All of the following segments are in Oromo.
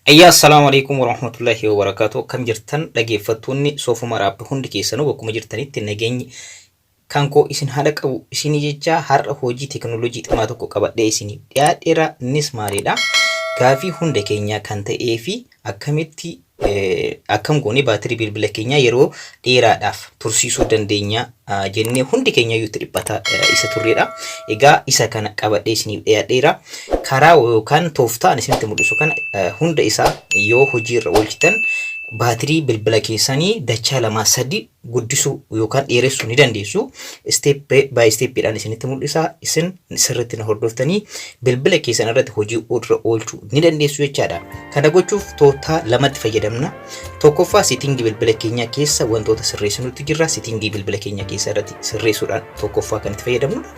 Assalamualaikum warahmatullahi wabarakatuh. Kam jirtan dhaggeeffattoonni soofuma raabbi hundi keessanuu bakkuma jirtanitti nageenyi kan koo isin haadha qabu isinii jecha har'a hojii teekinooloojii ximaa tokko qabadhee isinii dhiyaadheera. Innis maalidha? Gaafii hunda keenyaa kan ta'ee fi akkamitti akkam goonee baatirii bilbila keenyaa yeroo dheeraadhaaf tursiisuu dandeenya jennee hundi keenya iyyuu dhiphata isa turreedha. Egaa isa kana qabadhee isiniif dhiyaadheera. Karaa yookaan tooftaan isinitti mul'isu kana hunda isaa yoo hojiirra oolchitan baatirii bilbila keessanii dachaa 2-3 guddisuu yookaan dheeressuu ni dandeessu. Step by step dhaan isinitti mul'isa. Isin sirriitti na hordoftanii bilbila keessan irratti hojii irra oolchuu ni dandeessu jechaadha. Kana gochuuf tooftaa lamatti fayyadamna. Tokkoffaa settingii bilbila keenyaa keessa wantoota sirreessinutu jira. Settingii bilbila keenyaa keessa irratti sirreessuudhaan tokkoffaa kan itti fayyadamnudha.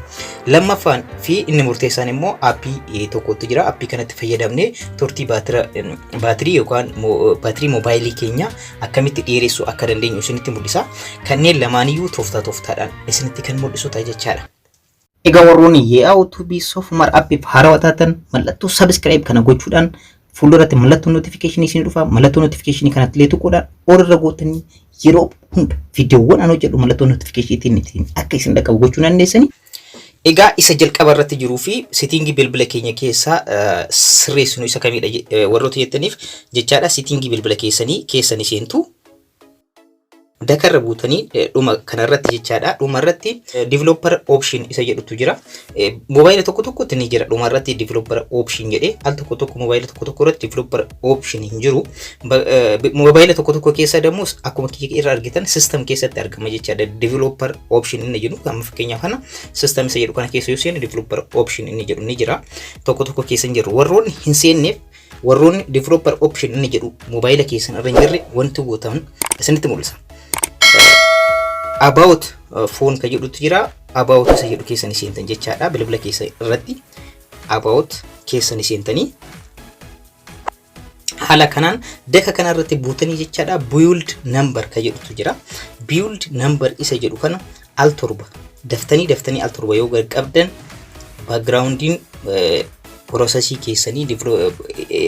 Lammaffaan fi inni murteessaan immoo aappii tokkotu jira. Aappii kanatti fayyadamnee turtii baatirii yookaan baatirii moobaayilii keenya akkamitti dheeressuu akka dandeenyu isinitti mul'isa. Kanneen lamaaniyyuu tooftaadhaan isinitti kan mul'isu ta'a jechaadha. Egaa warroonni YouTube soofumar app haarawaa taatan mallattoo subscribe kana gochuudhaan fuulduratti mallattoo notification isin dhufa. Mallattoo notification kanatti illee tuquudhaan orra gootanii yeroo hunda viidiyoowwan ani hojjedhu mallattoo notification ittiin akka isin dhaqqabu gochuu dandeessanii. Egaa isa jalqaba irratti jiruu fi settingii bilbila keenya keessaa sirreessinu isa kamidha warroota jettaniif jechaadha. Settingii bilbila keessanii seentu dakarra buutanii dhuma kanarratti jechaadha. Dhuma irratti developer option isa jedhutu jira. Mobaayila tokkotti ni jira. Dhuma irratti developer option jedhee al tokko mobaayila tokko irratti developer option hin jiru. Mobaayila tokko keessa demmoo akkuma irra argitan system keessatti argama jechaadha. Developer option inni jedhu kan fakkeenyaaf kana system isa jedhu kana keessa yoo seenu developer option inni jedhu ni jira. Tokko keessa hin jiru. Warroonni hin seenneef warroonni developer option inni jedhu mobaayila keessan irra hin jirre wanti gootan isinitti mul'isa. About phone kan jedhutu jira. About isa jedhu keessan seentan jechaadha. Bilbila keessan irratti about keessan seentanii haala kanaan daka kana irratti buutanii jechaadha. Build number kan jedhutu jira. Build number isa jedhu kana al torba daftanii al torba yoo qabdan backgroundin processii keessanii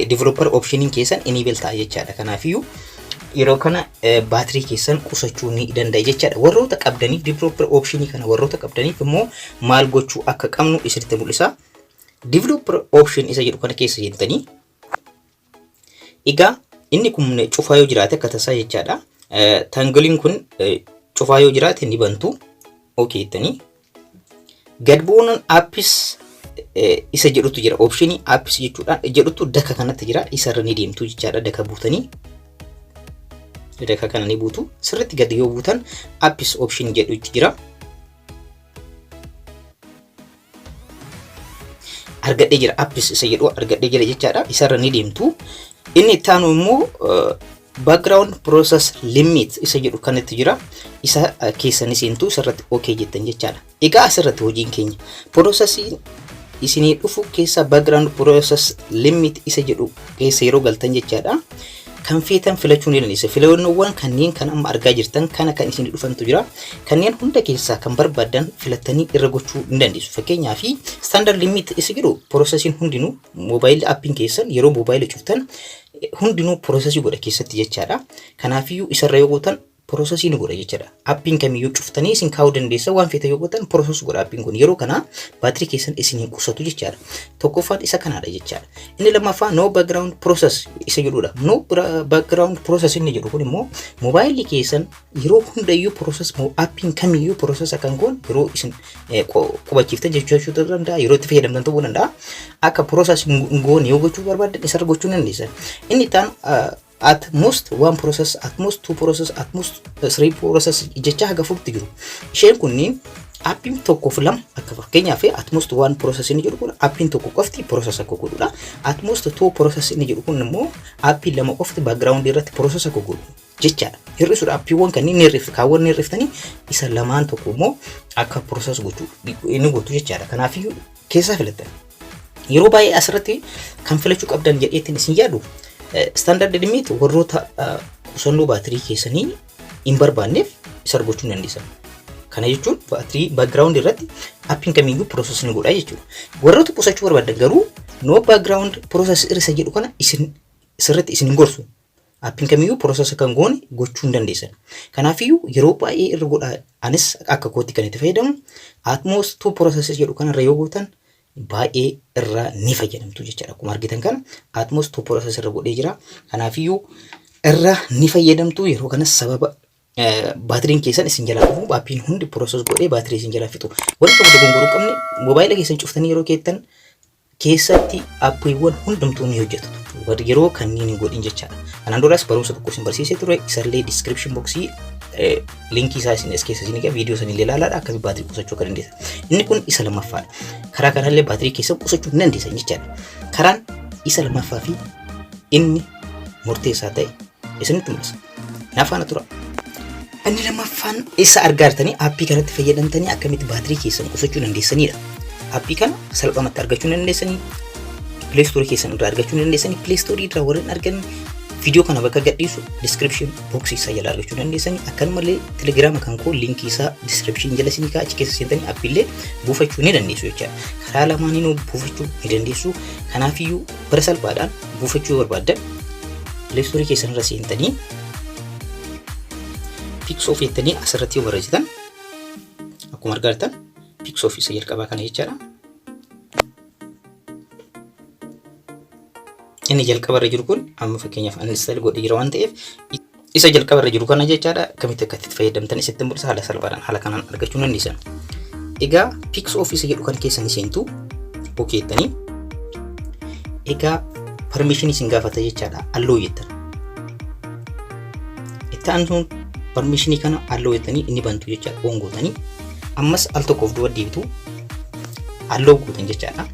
developer optionin keessan enable ta'a jechaadha. Kanaafiyyuu yeroo kana baatirii keessan qusachuu ni danda'a jechaadha. Warroota qabdanii developer option kana warroota qabdaniif immoo maal gochuu akka qabnu isinitti mul'isa. Developer option isa jedhu kana keessa seentanii egaa inni kun cufaa yoo jiraate akka tasaa jechaadha. Tangoliin kun cufaa yoo jiraate ni bantu. Okay jettanii gad bu'uun apps isa jedhutu jira. Option apps jechuudha jedhutu daka kanatti jira. Isarra ni deemtu jechaadha. Daka buutanii daka kana ni buutu. Sirriitti gad yoo buutan apps option jedhu itti jira. Argadhee jira. Apps isa jedhu argadhee jira jechaadha. Isarra ni deemtu. Inni itti aanu immoo background process limit isa jedhu kanatti jira. Isa keessa ni seentu. Sirriitti okay jettan jechaadha. Egaa asirratti hojiin keenya processii isinii dhufu keessa background process limit isa jedhu keessa yeroo galtan jechaadha. Kan feetan filachuu ni dandeessu. Filannoowwan kanneen kan amma argaa jirtan kana kan isin dhufantu jira. Kanneen hunda keessaa kan barbaadan filatanii irra gochuu ni dandeessu. Fakkeenyaaf standard limit isa jedhu processing hundinuu mobile appin keessan yeroo mobile cuftan hundinuu processing godha keessatti jechaadha. Kanaafiyyuu isarra yoo gootan processing godha jechaadha. Appin kamiyyuu cuftanii isin kaa'uu dandeessa. Waan feetan yoo gootan process godha appin kun yeroo kana baatirii keessan isin hin qusatu jechaadha. Tokkoffaan isa kanaadha jechaadha. Inni lammaffaa no background process isa jedhudha. No background process inni jedhu kun immoo mobaayilii keessan yeroo hundayyuu process appin kamiyyuu process akan goon yeroo isin qubachiiftan jechuu danda'a. Yeroo itti fayyadamtan ta'uu danda'a. Akka process goon yoo gochuu barbaadan isarra gochuu dandeessa. Inni taan at most one process, at most two process, at most three process jecha haga furti jiru. Isheen kunniin appin tokkoof lama akka fakkeenyaaf at most one process inni jedhu kun appin tokko qofti process akka godhudha. At most two process inni jedhu kun immoo appin lama qofti background irratti process akka godhu jechaadha. Hir'isuudha appiiwwan kanneen ni hir'iftanii isa lamaan tokko immoo akka process gochuu inni godhu jechaadha. Kanaafiyyuu keessaa filattan. Yeroo baay'ee asirratti kan filachuu qabdan jedheetiin isin yaadu standard limit warroota qusannoo baatirii keessanii hin barbaanneef isa argachuu dandeessan. Kana jechuun baatirii background irratti appin kamiyyuu process godha jechuudha. Warroota qusachuu barbaadan garuu no background process isa jedhu kana isin sirriitti isin gorsu. Appiin kamiyyuu process kan goone gochuu hin dandeessan. Kanaafiyyuu yeroo baay'ee irra godhaa anis akka kootti kan itti fayyadamu Atmos 2 processes jedhu kanarra yoo gootan baay'ee irraa ni fayyadamtu jechaadha. Akkuma argitan kana Atmos 2 process irra godhee jira. Kanaafiyyuu irraa ni fayyadamtu yeroo kanas sababa baatiriin keessan isin jalaa dhufu appiin hundi process godhee baatirii isin jalaa fixu. Wanta wanta gongoruu qabne mobaayila keessan cuftanii yeroo keettan keessatti appiiwwan hundumtuu ni hojjetu. Yeroo kanneen godhin jechaadha. Kanaan duras barumsa tokko isin barsiisee ture isallee description boxii linkii isaa isin keessa isin egaa viidiyoo sanillee ilaalaadha akkamitti baatirii qusachuu akka dandeessan. Inni kun isa lammaffaadha. Karaa kanallee baatirii keessa qusachuu ni dandeessan jechaadha. Karaan isa lammaffaa fi inni murteessaa ta'e isinitti mul'isa. Nafaana tura. Inni lammaffaan isa argaartanii appii kanatti fayyadamtanii akkamitti baatirii keessan qusachuu dandeessanidha. Appii kana salphamatti argachuu dandeessanii Play Store keessan irraa argachuu dandeessanii Play Store irraa warreen argan video kana bakka gadhiisu description box isaa jala argachuu dandeessanii akkanumallee Telegram kan koo linkii isaa description jala isinii kaa'a achi keessa seentanii appiillee buufachuu ni dandeessu jechaadha. Karaa lamaaniinuu buufachuu ni dandeessu. Kanaafiyyuu bara salphaadhaan buufachuu barbaaddan Play Store keessan irra seentanii Pixof jettanii asirratti yoo barreessitan akkuma argitan Pixof isa jalqabaa kana jechaadha. Inni jalqaba irra jiru kun amma fakkeenyaaf uninstall godhee jira waan ta'eef isa jalqaba irra jiru kana jechaadha. Akkamitti akka itti fayyadamtan isitti mul'isa haala salphaadhaan haala kanaan argachuu dandeessan. Egaa Pixof isa jedhu kan keessan seentu okay jettanii egaa permission isin gaafata jechaadha. Allow jettan. Itti aansuun permission kana allow jettanii inni bantu jechaadha. On gootanii ammas al tokkoof duba deebitu allow gootan jechaadha.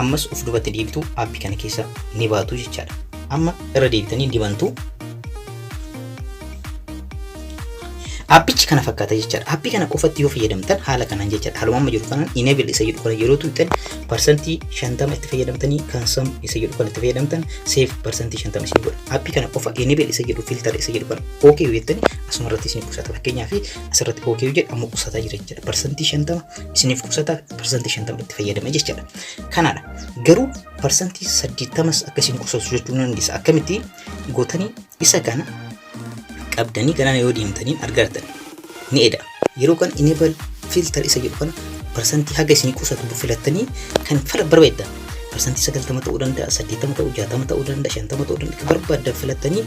Ammas of dubatti deebitu appii kana keessa ni baatu jechaadha. Amma irra deebitanii ni bantu. Appichi kana fakkaata jechaadha. Appii kana qofatti yoo fayyadamtan haala kanaan jechaadha. Haaluma amma jiru kanaan enable isa jedhu kana yeroo tuutan percentii 50 itti fayyadamtanii cancel isa jedhu kana itti fayyadamtan save percentii 50 isin godha. Appii kana qofa enable isa jedhu filter isa jedhu kana okay jettanii asuma irratti isin qusata. Fakkeenyaaf asirratti okay jedhu amma qusataa jira jechaadha. Percentii 50 isiniif qusata percentii 50 itti fayyadama jechaadha. Kanaadha. Garuu percentii 80 akkasiin qusatu jechuun dandeessa. Akkamitti gootanii isa kana qabdanii ganana yoo deemtanii argattan ni eda. Yeroo kan enable filter isa jedhu kana percentii haga isin qusatu filattanii kan fala barbaaddan percentii 90 ta'uu danda'a 80 ta'uu 60 ta'uu danda'a 50 ta'uu danda'a barbaaddan filattanii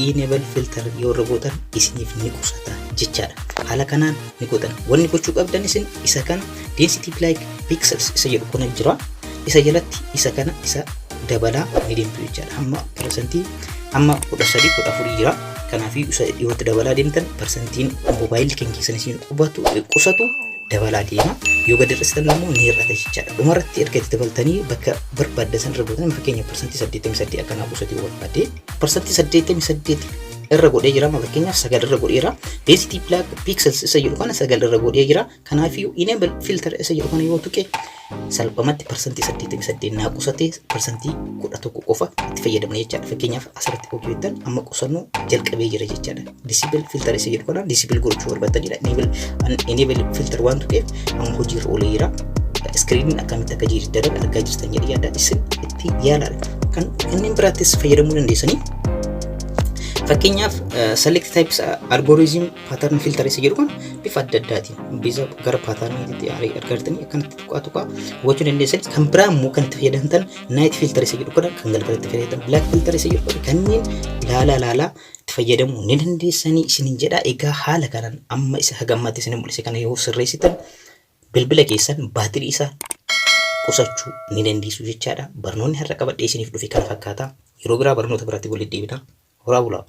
enable filter yoo gootan isiniif ni qusata jechaadha. Haala kanaan ni gootan. Wanni gochuu qabdan isin isa kana density like pixels isa jedhu kana jira. Isa jalatti isa kana isa dabalaa ni deemtu jechaadha. Amma percentii amma 13 14 jira. Kanaafi isa dhiyootti dabalaa deemtan percentiin mobaayilii kan keessan isin qusatu dabalaa deema. Yoo gad hir'istan immoo ni hir'ata jechaadha. Dhumarratti erga itti dabaltanii bakka barbaaddan san irra gootan fakkeenya percentii 88 akkanaa qusatu barbaadde percentii 88 irra godhee jira. Fakkeenyaaf 9 irra godheera. Density black pixels isa jedhu kana 9 irra godhee jira. Kanaafiyyuu enable filter isa jedhu kana yoo tuqe salphamatti percentii 88 naa qusatee percentii 11 qofa itti fayyadamna jechaadha. Fakkeenyaaf asirratti okay jettan amma qusannoo jalqabee jira jechaadha. Disable filter isa jedhu kana disable gochuu barbaadanidha. Enable filter waan tuqeef amma hojiirra oolee jira. Screen akkamitti akka jiru argaa jirtan jedhee yaada isin itti yaalaa kan inni biraattis fayyadamuu dandeessanii. Fakkeenyaaf select types algorithm pattern filter isa jedhu kan bifa adda addaatiin bifa gara patternii argatanii akkanatti tuqaa gochuu dandeessan. Kan biraa immoo kan itti fayyadamtan night filter isa jedhu kan galgalatti fayyadamtan black filter isa jedhu kanneen laalaa itti fayyadamuu ni dandeessanii isinin jedha. Egaa haala kanaan amma isa hagammaatti isin mul'ise kana yoo sirreessitan bilbila keessan baatirii isaa qusachuu ni dandeessu jechaadha. Barnoonni har'a qabadhee isiniif dhufe kana fakkaata. Yeroo biraa barnoota biraatti walitti deebina. Horaa bulaa.